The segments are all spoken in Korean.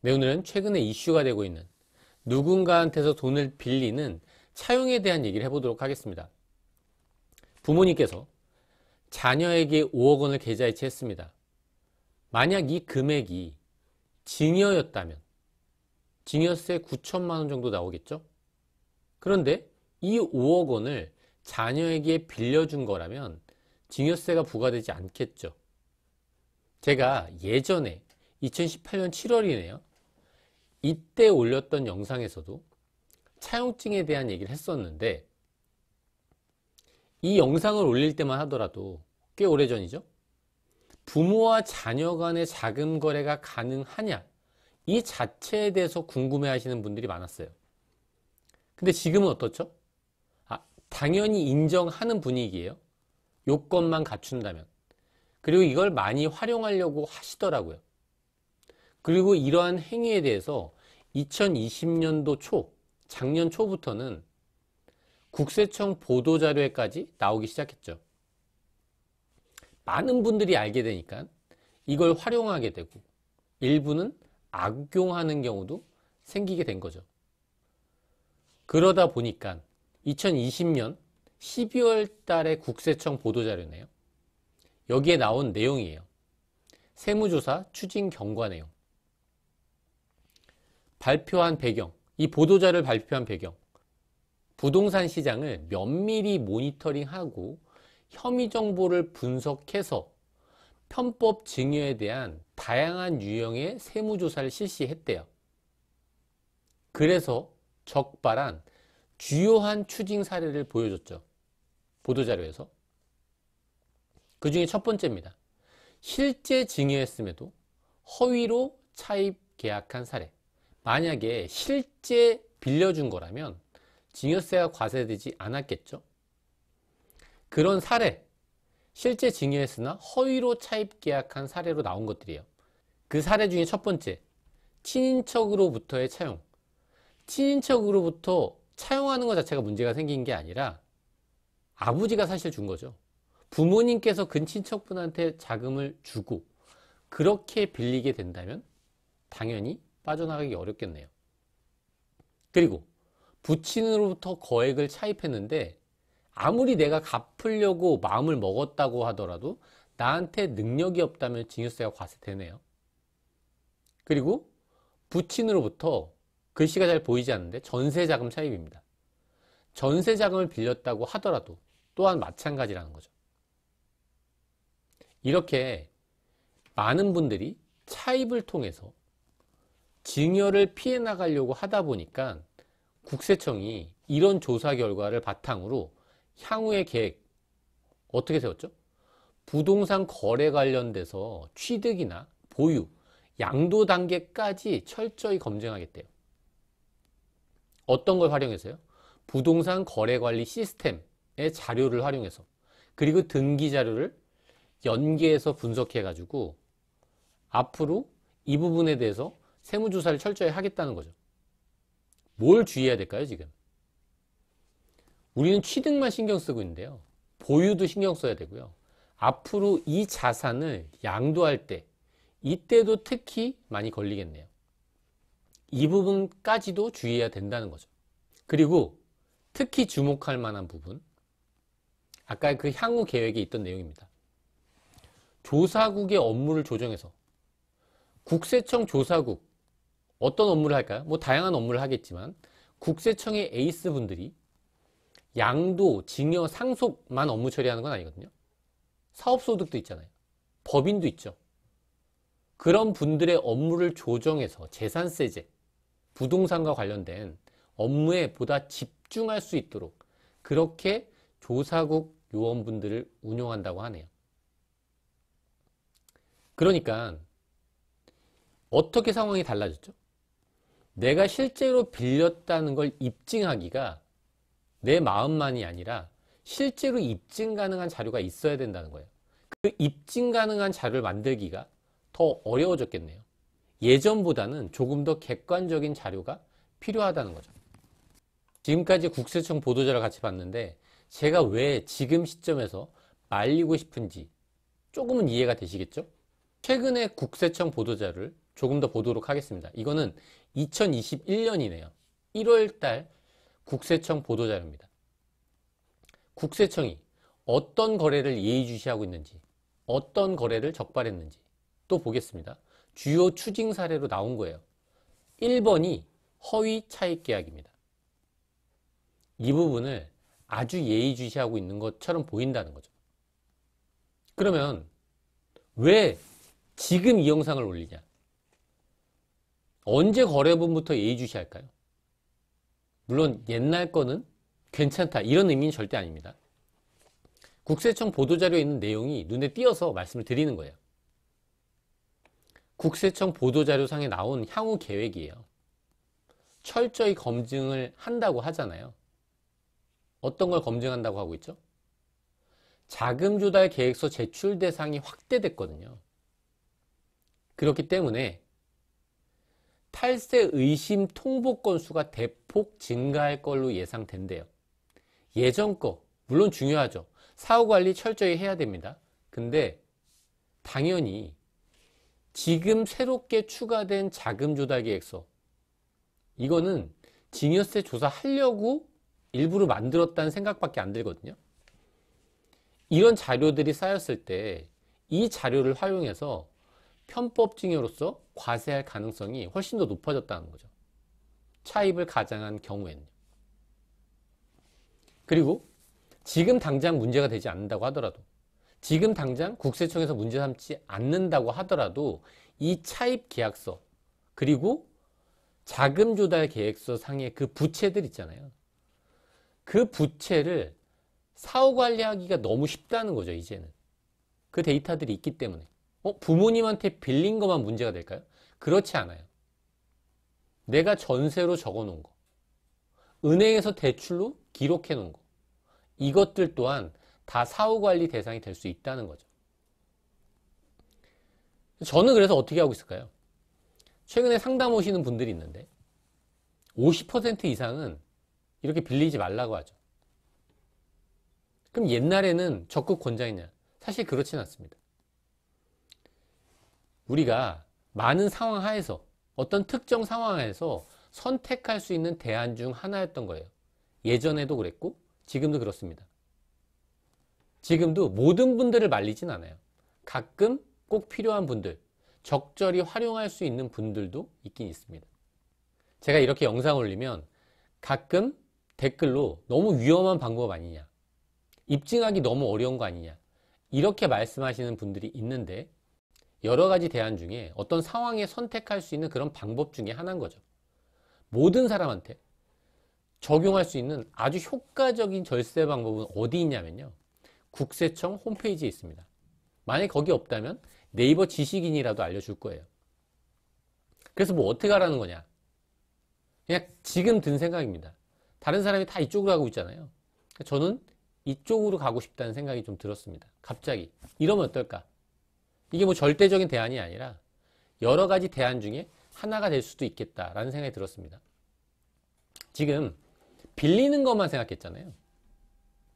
네, 오늘은 최근에 이슈가 되고 있는 누군가한테서 돈을 빌리는 차용에 대한 얘기를 해보도록 하겠습니다. 부모님께서 자녀에게 5억 원을 계좌이체했습니다. 만약 이 금액이 증여였다면 증여세 9천만 원 정도 나오겠죠? 그런데 이 5억 원을 자녀에게 빌려준 거라면 증여세가 부과되지 않겠죠. 제가 예전에 2018년 7월이네요. 이때 올렸던 영상에서도 차용증에 대한 얘기를 했었는데 이 영상을 올릴 때만 하더라도 꽤 오래전이죠. 부모와 자녀 간의 자금 거래가 가능하냐 이 자체에 대해서 궁금해 하시는 분들이 많았어요. 근데 지금은 어떻죠? 당연히 인정하는 분위기예요. 요건만 갖춘다면. 그리고 이걸 많이 활용하려고 하시더라고요. 그리고 이러한 행위에 대해서 2020년도 초, 작년 초부터는 국세청 보도자료에까지 나오기 시작했죠. 많은 분들이 알게 되니까 이걸 활용하게 되고 일부는 악용하는 경우도 생기게 된 거죠. 그러다 보니까 2020년 12월 달에 국세청 보도자료네요. 여기에 나온 내용이에요. 세무조사 추진 경과 내용. 발표한 배경, 이 보도자료를 발표한 배경. 부동산 시장을 면밀히 모니터링하고 혐의 정보를 분석해서 편법 증여에 대한 다양한 유형의 세무조사를 실시했대요. 그래서 적발한 주요한 추징 사례를 보여줬죠. 보도자료에서. 그 중에 첫 번째입니다. 실제 증여했음에도 허위로 차입 계약한 사례. 만약에 실제 빌려준 거라면 증여세가 과세되지 않았겠죠. 그런 사례, 실제 증여했으나 허위로 차입 계약한 사례로 나온 것들이에요. 그 사례 중에 첫 번째, 친인척으로부터의 차용. 친인척으로부터 차용하는 것 자체가 문제가 생긴 게 아니라 아버지가 사실 준 거죠. 부모님께서 근친척분한테 자금을 주고 그렇게 빌리게 된다면 당연히 빠져나가기 어렵겠네요. 그리고 부친으로부터 거액을 차입했는데 아무리 내가 갚으려고 마음을 먹었다고 하더라도 나한테 능력이 없다면 증여세가 과세되네요. 그리고 부친으로부터 글씨가 잘 보이지 않는데 전세자금 차입입니다. 전세자금을 빌렸다고 하더라도 또한 마찬가지라는 거죠. 이렇게 많은 분들이 차입을 통해서 증여를 피해 나가려고 하다 보니까 국세청이 이런 조사 결과를 바탕으로 향후의 계획 어떻게 세웠죠? 부동산 거래 관련돼서 취득이나 보유, 양도 단계까지 철저히 검증하겠대요. 어떤 걸 활용해서요? 부동산 거래 관리 시스템의 자료를 활용해서 그리고 등기 자료를 연계해서 분석해 가지고 앞으로 이 부분에 대해서 세무조사를 철저히 하겠다는 거죠. 뭘 주의해야 될까요, 지금? 우리는 취득만 신경 쓰고 있는데요. 보유도 신경 써야 되고요. 앞으로 이 자산을 양도할 때, 이때도 특히 많이 걸리겠네요. 이 부분까지도 주의해야 된다는 거죠. 그리고 특히 주목할 만한 부분, 아까 그 향후 계획에 있던 내용입니다. 조사국의 업무를 조정해서 국세청 조사국 어떤 업무를 할까요? 뭐 다양한 업무를 하겠지만 국세청의 에이스 분들이 양도, 증여, 상속만 업무 처리하는 건 아니거든요. 사업소득도 있잖아요. 법인도 있죠. 그런 분들의 업무를 조정해서 재산세제, 부동산과 관련된 업무에 보다 집중할 수 있도록 그렇게 조사국 요원분들을 운용한다고 하네요. 그러니까 어떻게 상황이 달라졌죠? 내가 실제로 빌렸다는 걸 입증하기가 내 마음만이 아니라 실제로 입증 가능한 자료가 있어야 된다는 거예요. 그 입증 가능한 자료를 만들기가 더 어려워졌겠네요. 예전보다는 조금 더 객관적인 자료가 필요하다는 거죠. 지금까지 국세청 보도자를 같이 봤는데 제가 왜 지금 시점에서 말리고 싶은지 조금은 이해가 되시겠죠? 최근에 국세청 보도자를 조금 더 보도록 하겠습니다. 이거는 2021년이네요. 1월달 국세청 보도자료입니다. 국세청이 어떤 거래를 예의주시하고 있는지, 어떤 거래를 적발했는지 또 보겠습니다. 주요 추징 사례로 나온 거예요. 1번이 허위 차익 계약입니다. 이 부분을 아주 예의주시하고 있는 것처럼 보인다는 거죠. 그러면 왜 지금 이 영상을 올리냐? 언제 거래분부터 예의주시할까요? 물론 옛날 거는 괜찮다 이런 의미는 절대 아닙니다. 국세청 보도자료에 있는 내용이 눈에 띄어서 말씀을 드리는 거예요. 국세청 보도자료상에 나온 향후 계획이에요. 철저히 검증을 한다고 하잖아요. 어떤 걸 검증한다고 하고 있죠? 자금 조달 계획서 제출 대상이 확대됐거든요. 그렇기 때문에 탈세 의심 통보 건수가 대폭 증가할 걸로 예상된대요. 예전 거 물론 중요하죠. 사후 관리 철저히 해야 됩니다. 근데 당연히 지금 새롭게 추가된 자금 조달 계획서 이거는 증여세 조사하려고 일부러 만들었다는 생각밖에 안 들거든요. 이런 자료들이 쌓였을 때 이 자료를 활용해서 편법 증여로서 과세할 가능성이 훨씬 더 높아졌다는 거죠. 차입을 가장한 경우에는요. 그리고 지금 당장 문제가 되지 않는다고 하더라도, 지금 당장 국세청에서 문제 삼지 않는다고 하더라도 이 차입 계약서 그리고 자금 조달 계획서 상의 그 부채들 있잖아요. 그 부채를 사후 관리하기가 너무 쉽다는 거죠, 이제는. 그 데이터들이 있기 때문에. 부모님한테 빌린 것만 문제가 될까요? 그렇지 않아요. 내가 전세로 적어 놓은 거, 은행에서 대출로 기록해 놓은 거, 이것들 또한 다 사후 관리 대상이 될 수 있다는 거죠. 저는 그래서 어떻게 하고 있을까요? 최근에 상담 오시는 분들이 있는데 50% 이상은 이렇게 빌리지 말라고 하죠. 그럼 옛날에는 적극 권장했냐? 사실 그렇진 않습니다. 우리가 많은 상황 하에서 어떤 특정 상황 하에서 선택할 수 있는 대안 중 하나였던 거예요. 예전에도 그랬고 지금도 그렇습니다. 지금도 모든 분들을 말리진 않아요. 가끔 꼭 필요한 분들, 적절히 활용할 수 있는 분들도 있긴 있습니다. 제가 이렇게 영상 올리면 가끔 댓글로 너무 위험한 방법 아니냐, 입증하기 너무 어려운 거 아니냐, 이렇게 말씀하시는 분들이 있는데 여러 가지 대안 중에 어떤 상황에 선택할 수 있는 그런 방법 중에 하나인 거죠. 모든 사람한테 적용할 수 있는 아주 효과적인 절세 방법은 어디 있냐면요, 국세청 홈페이지에 있습니다. 만약 거기 없다면 네이버 지식인이라도 알려줄 거예요. 그래서 뭐 어떻게 하라는 거냐, 그냥 지금 든 생각입니다. 다른 사람이 다 이쪽으로 가고 있잖아요. 저는 이쪽으로 가고 싶다는 생각이 좀 들었습니다. 갑자기 이러면 어떨까? 이게 뭐 절대적인 대안이 아니라 여러 가지 대안 중에 하나가 될 수도 있겠다라는 생각이 들었습니다. 지금 빌리는 것만 생각했잖아요.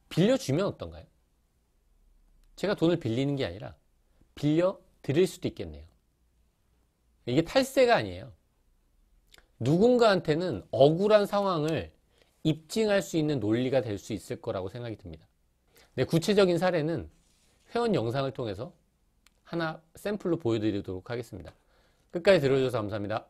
빌려주면 어떤가요? 제가 돈을 빌리는 게 아니라 빌려 드릴 수도 있겠네요. 이게 탈세가 아니에요. 누군가한테는 억울한 상황을 입증할 수 있는 논리가 될 수 있을 거라고 생각이 듭니다. 네, 구체적인 사례는 회원 영상을 통해서 하나 샘플로 보여드리도록 하겠습니다. 끝까지 들어주셔서 감사합니다.